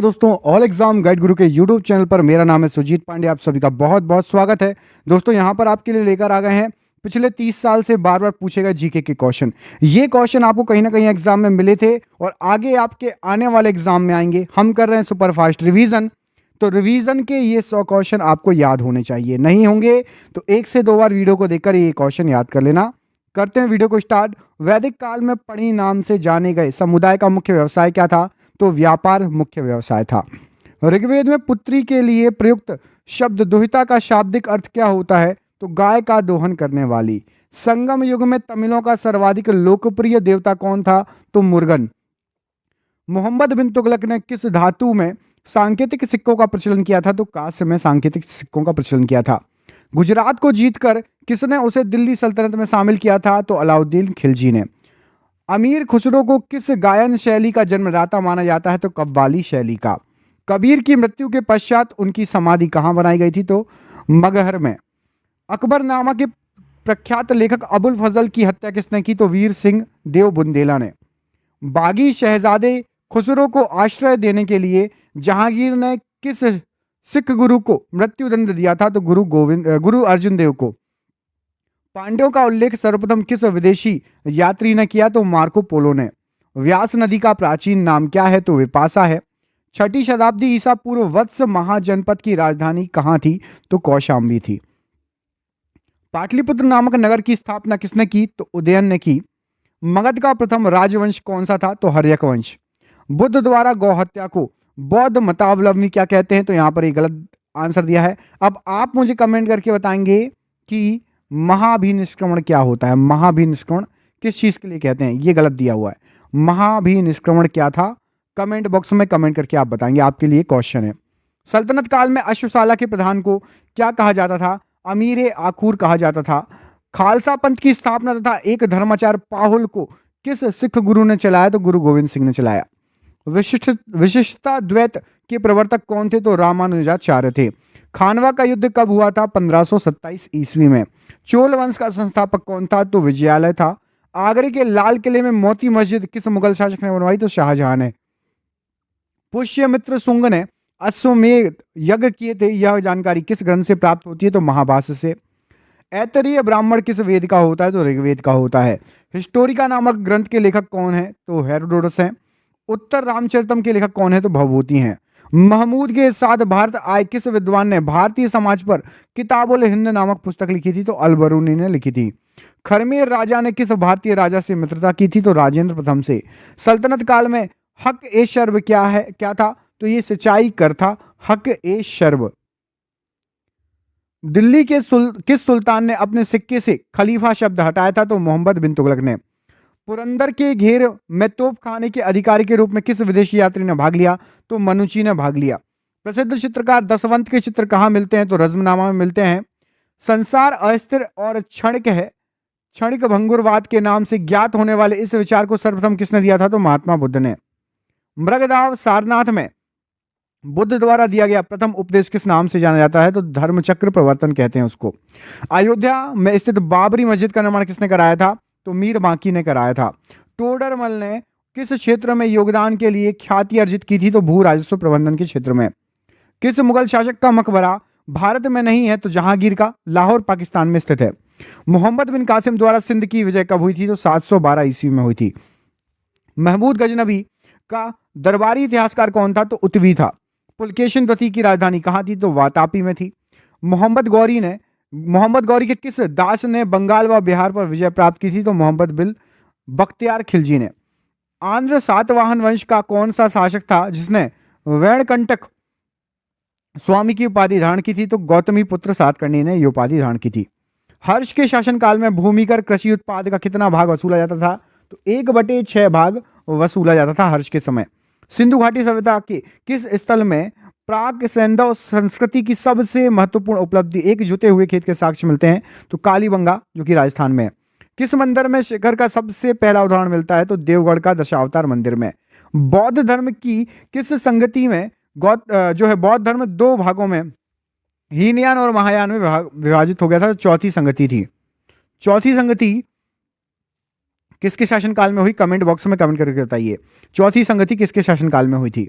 दोस्तों, all exam guide गुरु के YouTube channel पर मेरा नाम है सुजीत पांडे। आप सभी का बहुत बहुत स्वागत है। दोस्तों, यहाँ पर आपके लिए लेकर आ गए हैं पिछले 30 साल से बार बार पूछे गए जीके के क्वेश्चन। ये क्वेश्चन आपको कहीं ना कहीं एग्जाम में मिले थे और आगे आपके आने वाले एग्जाम में आएंगे। हम कर रहे हैं सुपर फास्ट रिवीजन, तो रिवीजन के ये 100 क्वेश्चन आपको याद होने चाहिए। नहीं होंगे तो 1 से 2 बार वीडियो को देखकर ये क्वेश्चन याद कर लेना। करते हैं वीडियो को स्टार्ट। वैदिक काल में पणि नाम से जाने गए समुदाय का मुख्य व्यवसाय क्या था? तो व्यापार मुख्य व्यवसाय था। ऋग्वेद में पुत्री के लिए प्रयुक्त शब्द दुहिता का शाब्दिक अर्थ क्या होता है? तो गाय का दोहन करने वाली। संगम युग में तमिलों का सर्वाधिक लोकप्रिय देवता कौन था? तो मुर्गन। मोहम्मद बिन तुगलक ने किस धातु में सांकेतिक सिक्कों का प्रचलन किया था? तो कांस्य में सांकेतिक सिक्कों का प्रचलन किया था। गुजरात को जीतकर किसने उसे दिल्ली सल्तनत में शामिल किया था? तो अलाउद्दीन खिलजी ने। अमीर खुसरो को किस गायन शैली का जन्मदाता माना जाता है? तो कव्वाली शैली का। कबीर की मृत्यु के पश्चात उनकी समाधि कहाँ बनाई गई थी? तो मगहर में। अकबरनामा के प्रख्यात लेखक अबुल फजल की हत्या किसने की? तो वीर सिंह देव बुंदेला ने। बागी शहजादे खुसरो को आश्रय देने के लिए जहांगीर ने किस सिख गुरु को मृत्युदंड दिया था? तो गुरु अर्जुन देव को। पांड्यों का उल्लेख सर्वप्रथम किस विदेशी यात्री ने किया? तो मार्को पोलो ने। व्यास नदी का प्राचीन नाम क्या है? तो विपाशा है। 6ठी शताब्दी ईसा पूर्व वत्स महाजनपद की राजधानी कहां थी? तो कौशाम्बी थी। पाटलिपुत्र नामक नगर की स्थापना किसने की? तो उदयन ने की। मगध का प्रथम राजवंश कौन सा था? तो हर्यक वंश। बुद्ध द्वारा गौ हत्या को बौद्ध मतावलंबी क्या कहते हैं? तो यहां पर एक गलत आंसर दिया है। अब आप मुझे कमेंट करके बताएंगे कि महाभिनिष्क्रमण क्या होता है। महाभिनिष्क्रमण किस चीज के लिए कहते हैं? ये गलत दिया हुआ है। महाभिनिष्क्रमण क्या था? कमेंट बॉक्स में कमेंट करके आप बताएंगे। आपके लिए क्वेश्चन है। सल्तनत काल में अश्वशाला के प्रधान को क्या कहा जाता था? अमीर आखूर कहा जाता था। खालसा पंथ की स्थापना तथा एक धर्माचार पाहुल को किस सिख गुरु ने चलाया? तो गुरु गोविंद सिंह ने चलाया। विशिष्टता द्वैत के प्रवर्तक कौन थे? तो रामानुजाचार्य थे। खानवा का युद्ध कब हुआ था? 1527 ईस्वी में। चोल वंश का संस्थापक कौन था? तो विजयालय था। आगरे के लाल किले में मोती मस्जिद किस मुगल शासक ने बनवाई? तो शाहजहां ने। पुष्यमित्र शुंग ने अश्वमेध यज्ञ किए थे, यह जानकारी किस ग्रंथ से प्राप्त होती है? तो महाभाष्य से। ऐतरेय ब्राह्मण किस वेद का होता है? तो ऋग्वेद का होता है। हिस्टोरिका नामक ग्रंथ के लेखक कौन है? तो हेरोडोटस हैं। उत्तर रामचरितम के लेखक कौन है? तो भवभूति हैं। महमूद के साथ भारत आए किस विद्वान ने भारतीय समाज पर किताबुल हिंद नामक पुस्तक लिखी थी? तो अलबरूनी ने लिखी थी। खरमेर राजा ने किस भारतीय राजा से मित्रता की थी? तो राजेंद्र प्रथम से। सल्तनत काल में हक ए शर्ब क्या था? तो ये सिंचाई कर था। हक ए शर्ब। दिल्ली के किस सुल्तान ने अपने सिक्के से खलीफा शब्द हटाया था? तो मोहम्मद बिन तुगलक ने। पुरंदर के घेर में तोप खाने के अधिकारी के रूप में किस विदेशी यात्री ने भाग लिया? तो मनुची ने भाग लिया। प्रसिद्ध चित्रकार दसवंत के चित्र कहाँ मिलते हैं? तो रज्मनामा में मिलते हैं। संसार अस्थिर और क्षणिक है। क्षणिक भंगुरवाद के नाम से ज्ञात होने वाले इस विचार को सर्वप्रथम किसने दिया था? तो महात्मा बुद्ध ने। मृगदाव सारनाथ में बुद्ध द्वारा दिया गया प्रथम उपदेश किस नाम से जाना जाता है? तो धर्मचक्र प्रवर्तन कहते हैं उसको। अयोध्या में स्थित बाबरी मस्जिद का निर्माण किसने कराया था? तो मीर बांकी ने कराया था। टोडरमल ने किस क्षेत्र में योगदान के लिए ख्याति अर्जित की थी? तो भू राजस्व प्रबंधन के क्षेत्र में। किस मुगल शासक का मकबरा भारत में नहीं है? तो जहांगीर का, लाहौर पाकिस्तान में स्थित है। मोहम्मद बिन कासिम द्वारा सिंध की विजय कब हुई थी? तो 712 ईस्वी में हुई थी। महमूद गजनबी का दरबारी इतिहासकार कौन था? तो उतवी था। पुलकेशिन द्वितीय की राजधानी कहाँ थी? तो वातापी में थी। मोहम्मद गौरी के किस दास ने बंगाल व बिहार पर विजय प्राप्त की थी? तो मोहम्मद बिन बख्तियार खिलजी ने। आंध्र सातवाहन वंश का कौन सा शासक था जिसने वेणकंटक स्वामी की उपाधि धारण की थी? तो गौतमी पुत्र सातकर्णी ने यह उपाधि धारण की थी। हर्ष के शासनकाल में भूमिकर कृषि उत्पाद का कितना भाग वसूला जाता था? तो 1/6 भाग वसूला जाता था हर्ष के समय। सिंधु घाटी सभ्यता के किस स्थल में प्राक सैंधव संस्कृति की सबसे महत्वपूर्ण उपलब्धि एक जुते हुए खेत के साक्ष्य मिलते हैं? तो कालीबंगा, जो कि राजस्थान में है। किस मंदिर में शिखर का सबसे पहला उदाहरण मिलता है? तो देवगढ़ का दशावतार मंदिर में। बौद्ध धर्म की किस संगति में बौद्ध धर्म 2 भागों में, हीनयान और महायान में विभाजित हो गया था? तो चौथी संगति थी। चौथी संगति किसके शासनकाल में हुई? कमेंट बॉक्स में कमेंट करके बताइए। चौथी संगति किसके शासनकाल में हुई थी?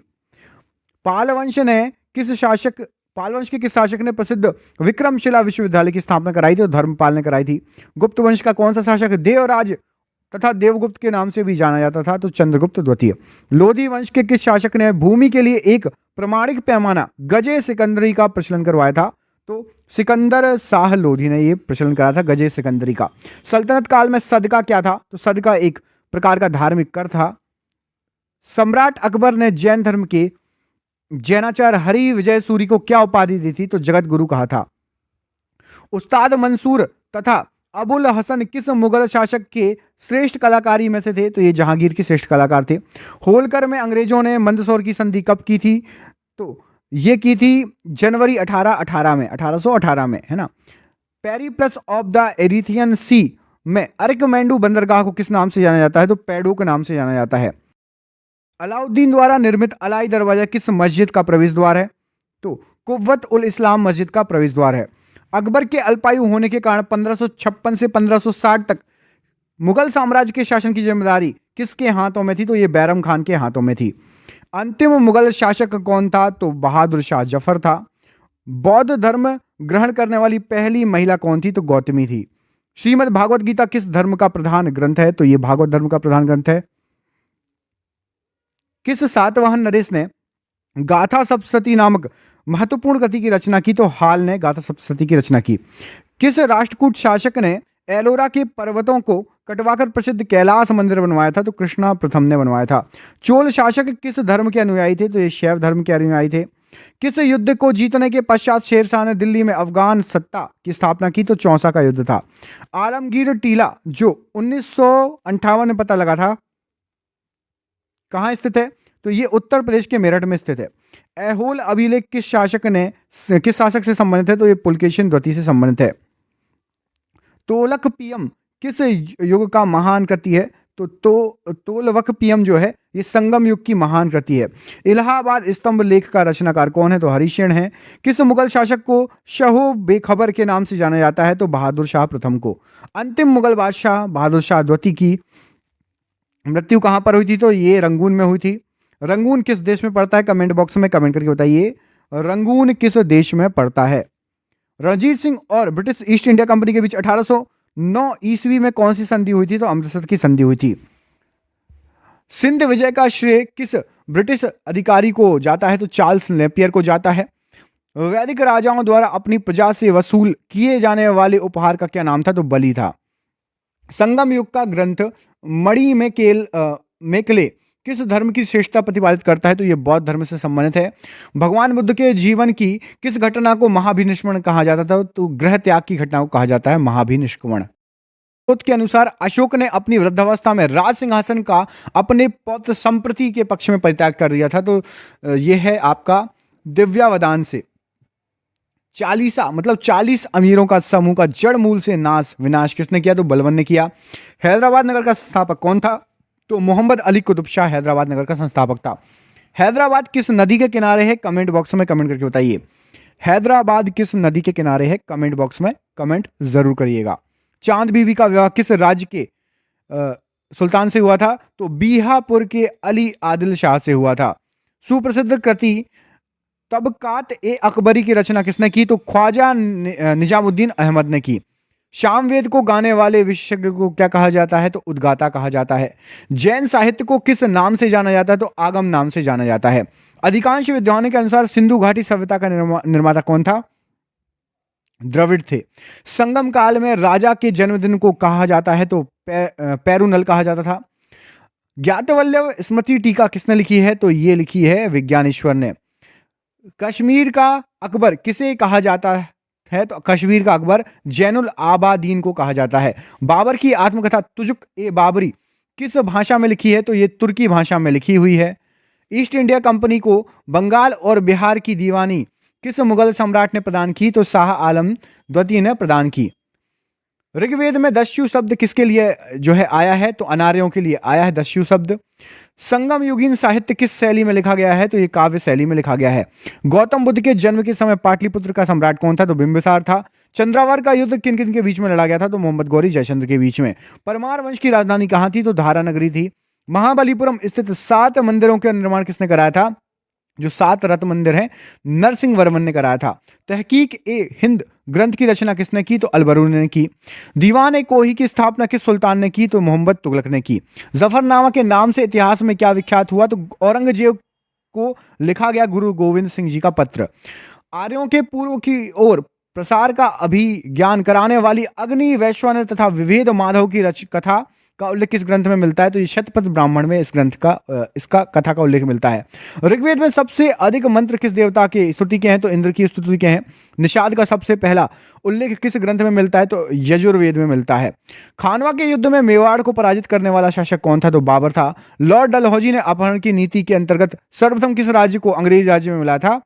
पाल वंश के किस शासक ने प्रसिद्ध विक्रमशिला विश्वविद्यालय की स्थापना कराई थी? तो धर्मपाल ने कराई थी। गुप्त वंश का कौन सा शासक देवराज तथा देवगुप्त के नाम से भी जाना जाता था? तो चंद्रगुप्त द्वितीय। लोधी वंश के किस शासक ने भूमि के लिए एक प्रमाणिक पैमाना गजे सिकंदरी का प्रचलन करवाया था? तो सिकंदर शाह लोधी ने यह प्रचलन कराया था गजे सिकंदरी का। सल्तनत काल में सदका क्या था? तो सदका एक प्रकार का धार्मिक कर था। सम्राट अकबर ने जैन धर्म के जैनाचार्य हरि विजय सूरी को क्या उपाधि दी थी? तो जगत गुरु कहा था। उस्ताद मंसूर तथा अबुल हसन किस मुगल शासक के श्रेष्ठ कलाकारी में से थे? तो ये जहांगीर के श्रेष्ठ कलाकार थे। होलकर में अंग्रेजों ने मंदसौर की संधि कब की थी? तो ये की थी जनवरी 1818 में, 1818 में, है ना। पेरिप्लस ऑफ द एरिथियन सी में अरकमेंडू बंदरगाह को किस नाम से जाना जाता है? तो पैडो के नाम से जाना जाता है। अलाउद्दीन द्वारा निर्मित अलाई दरवाजा किस मस्जिद का प्रवेश द्वार है? तो कुव्वत उल इस्लाम मस्जिद का प्रवेश द्वार है। अकबर के अल्पायु होने के कारण 1556 से 1560 तक मुगल साम्राज्य के शासन की जिम्मेदारी किसके हाथों में थी? तो ये बैरम खान के हाथों में थी। अंतिम मुगल शासक कौन था? तो बहादुर शाह जफर था। बौद्ध धर्म ग्रहण करने वाली पहली महिला कौन थी? तो गौतमी थी। श्रीमद् भागवत गीता किस धर्म का प्रधान ग्रंथ है? तो ये भागवत धर्म का प्रधान ग्रंथ है। किस सातवाहन नरेश ने गाथा सप्तशती नामक महत्वपूर्ण कृति की रचना की? तो हाल ने गाथा सप्तशती की रचना की। किस राष्ट्रकूट शासक ने एलोरा के पर्वतों को कटवाकर प्रसिद्ध कैलाश मंदिर बनवाया था? तो कृष्णा प्रथम ने बनवाया था। चोल शासक किस धर्म के अनुयायी थे? तो ये शैव धर्म के अनुयायी थे। किस युद्ध को जीतने के पश्चात शेरशाह ने दिल्ली में अफगान सत्ता की स्थापना की? तो चौसा का युद्ध था। आलमगीर टीला जो 1958 में पता लगा था, कहाँ स्थित है? तो ये उत्तर प्रदेश के मेरठ में स्थित है। ऐहोल अभिलेख किस शासक से संबंधित है? तो ये पुलकेशिन द्वितीय से संबंधित है। तोलक पीयम किस युग का महान कृति है? तो तोलवक पीयम जो है ये संगम युग की महान कृति है। इलाहाबाद स्तंभ लेख का रचनाकार कौन है? तो हरिशेन है। किस मुगल शासक को शहो बेखबर के नाम से जाना जाता है? तो बहादुर शाह प्रथम को। अंतिम मुगल बादशाह बहादुर शाह द्वितीय की मृत्यु कहां पर हुई थी? तो ये रंगून में हुई थी। रंगून किस देश में पड़ता है? कमेंट बॉक्स में कमेंट करके बताइए रंगून किस देश में पड़ता है। रणजीत सिंह और ब्रिटिश ईस्ट इंडिया कंपनी के बीच 1809 ईस्वी में कौन सी संधि हुई थी? तो अमृतसर की संधि हुई थी। सिंध विजय का श्रेय किस ब्रिटिश अधिकारी को जाता है? तो चार्ल्स नेपियर को जाता है। वैदिक राजाओं द्वारा अपनी प्रजा से वसूल किए जाने वाले उपहार का क्या नाम था? तो बलि था। संगम युग का ग्रंथ मणि मेकले किस धर्म की श्रेष्ठता प्रतिपादित करता है? तो यह बौद्ध धर्म से संबंधित है। भगवान बुद्ध के जीवन की किस घटना को महाभिनिष्क्रमण कहा जाता था? तो गृह त्याग की घटना को कहा जाता है महाभिनिष्क्रमण। के अनुसार अशोक ने अपनी वृद्धावस्था में राज सिंहासन का अपने पौत्र संप्रति के पक्ष में परित्याग कर दिया था। तो यह है आपका दिव्यावदान से। चालीसा मतलब 40 अमीरों का समूह का जड़ मूल से विनाश किसने किया? तो बलबन ने किया। हैदराबाद नगर का संस्थापक कौन था? तो मोहम्मद अली कुतुब शाह हैदराबाद नगर का संस्थापक था। हैदराबाद किस नदी के किनारे है? कमेंट बॉक्स में कमेंट करके बताइए हैदराबाद किस नदी के किनारे है? कमेंट बॉक्स में कमेंट जरूर करिएगा। चांद बीबी का विवाह किस राज्य के सुल्तान से हुआ था? तो बीहापुर के अली आदिल शाह से हुआ था। सुप्रसिद्ध कृति तबकात ए अकबरी की रचना किसने की? तो ख्वाजा निजामुद्दीन अहमद ने की। सामवेद को गाने वाले विशेषज्ञ को क्या कहा जाता है? तो उद्गाता कहा जाता है। जैन साहित्य को किस नाम से जाना जाता है? तो आगम नाम से जाना जाता है। अधिकांश विद्वानों के अनुसार सिंधु घाटी सभ्यता का निर्माता कौन था? द्रविड़ थे। संगम काल में राजा के जन्मदिन को कहा जाता है? तो पेरुनल कहा जाता था। ज्ञातवल्लभ स्मृति टीका किसने लिखी है? तो ये लिखी है विज्ञानेश्वर ने। कश्मीर का अकबर किसे कहा जाता है? तो कश्मीर का अकबर जैनुल आबादीन को कहा जाता है। बाबर की आत्मकथा तुजुक ए बाबरी किस भाषा में लिखी है? तो ये तुर्की भाषा में लिखी हुई है। ईस्ट इंडिया कंपनी को बंगाल और बिहार की दीवानी किस मुगल सम्राट ने प्रदान की? तो शाह आलम द्वितीय ने प्रदान की। ऋग्वेद में दस्यु शब्द किसके लिए जो है आया है? तो अनार्यों के लिए आया है दस्यु शब्द। संगम युगीन साहित्य किस शैली में लिखा गया है? तो ये काव्य शैली में लिखा गया है। गौतम बुद्ध के जन्म के समय पाटलिपुत्र का सम्राट कौन था? तो बिंबिसार था। चंद्रावर का युद्ध किन किन के बीच में लड़ा गया था? तो मोहम्मद गौरी जयचंद्र के बीच में। परमार वंश की राजधानी कहाँ थी? तो धारा नगरी थी। महाबलीपुरम स्थित 7 मंदिरों का निर्माण किसने कराया था? जो 7 रत्न मंदिर है, नरसिंह वर्मन ने कराया था। तहकीक ए हिंद ग्रंथ की रचना किसने की? तो अलबरूनी ने की। दीवान ए कोही की स्थापना किस सुल्तान ने की? तो मोहम्मद तुगलक ने की। जफरनामा के नाम से इतिहास में क्या विख्यात हुआ? तो औरंगजेब को लिखा गया गुरु गोविंद सिंह जी का पत्र। आर्यों के पूर्व की ओर प्रसार का अभिज्ञान कराने वाली अग्नि वैश्वानर तथा विभेद माधव की कथा का उल्लेख किस ग्रंथ में मिलता है? तो ये शतपथ ब्राह्मण में इस ग्रंथ का इसका कथा का उल्लेख मिलता है। ऋग्वेद में सबसे अधिक मंत्र किस देवता के स्तुति के हैं? तो इंद्र की स्तुति के हैं। निषाद का सबसे पहला उल्लेख किस ग्रंथ में मिलता है? तो यजुर्वेद में मिलता है। खानवा के युद्ध में मेवाड़ को पराजित करने वाला शासक कौन था? तो बाबर था। लॉर्ड डलहौजी ने अपहरण की नीति के अंतर्गत सर्वप्रथम किस राज्य को अंग्रेज राज्य में मिला था?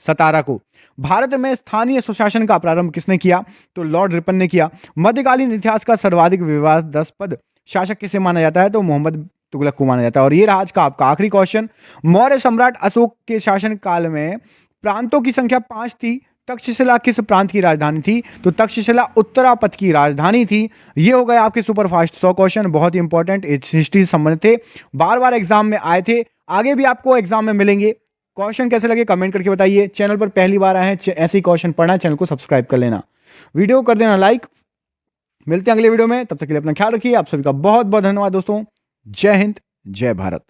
सतारा को। भारत में स्थानीय स्वशासन का प्रारंभ किसने किया? तो लॉर्ड रिपन ने किया। मध्यकालीन इतिहास का सर्वाधिक विवादास्पद शासक किसे माना जाता है? तो मोहम्मद तुगलक को माना जाता है। और ये रहा आज का आपका आखिरी क्वेश्चन। मौर्य सम्राट अशोक के शासन काल में प्रांतों की संख्या 5 थी। तक्षशिला किस प्रांत की राजधानी थी? तो तक्षशिला उत्तरापथ की राजधानी थी। ये हो गए आपके सुपरफास्ट 100 क्वेश्चन, बहुत ही इंपॉर्टेंट, हिस्ट्री से संबंधित थे, बार बार एग्जाम में आए थे, आगे भी आपको एग्जाम में मिलेंगे। क्वेश्चन कैसे लगे कमेंट करके बताइए। चैनल पर पहली बार आए हैं, ऐसे ही क्वेश्चन पढ़ना, चैनल को सब्सक्राइब कर लेना, वीडियो कर देना लाइक। मिलते हैं अगले वीडियो में, तब तक के लिए अपना ख्याल रखिए। आप सभी का बहुत बहुत धन्यवाद दोस्तों। जय हिंद, जय भारत।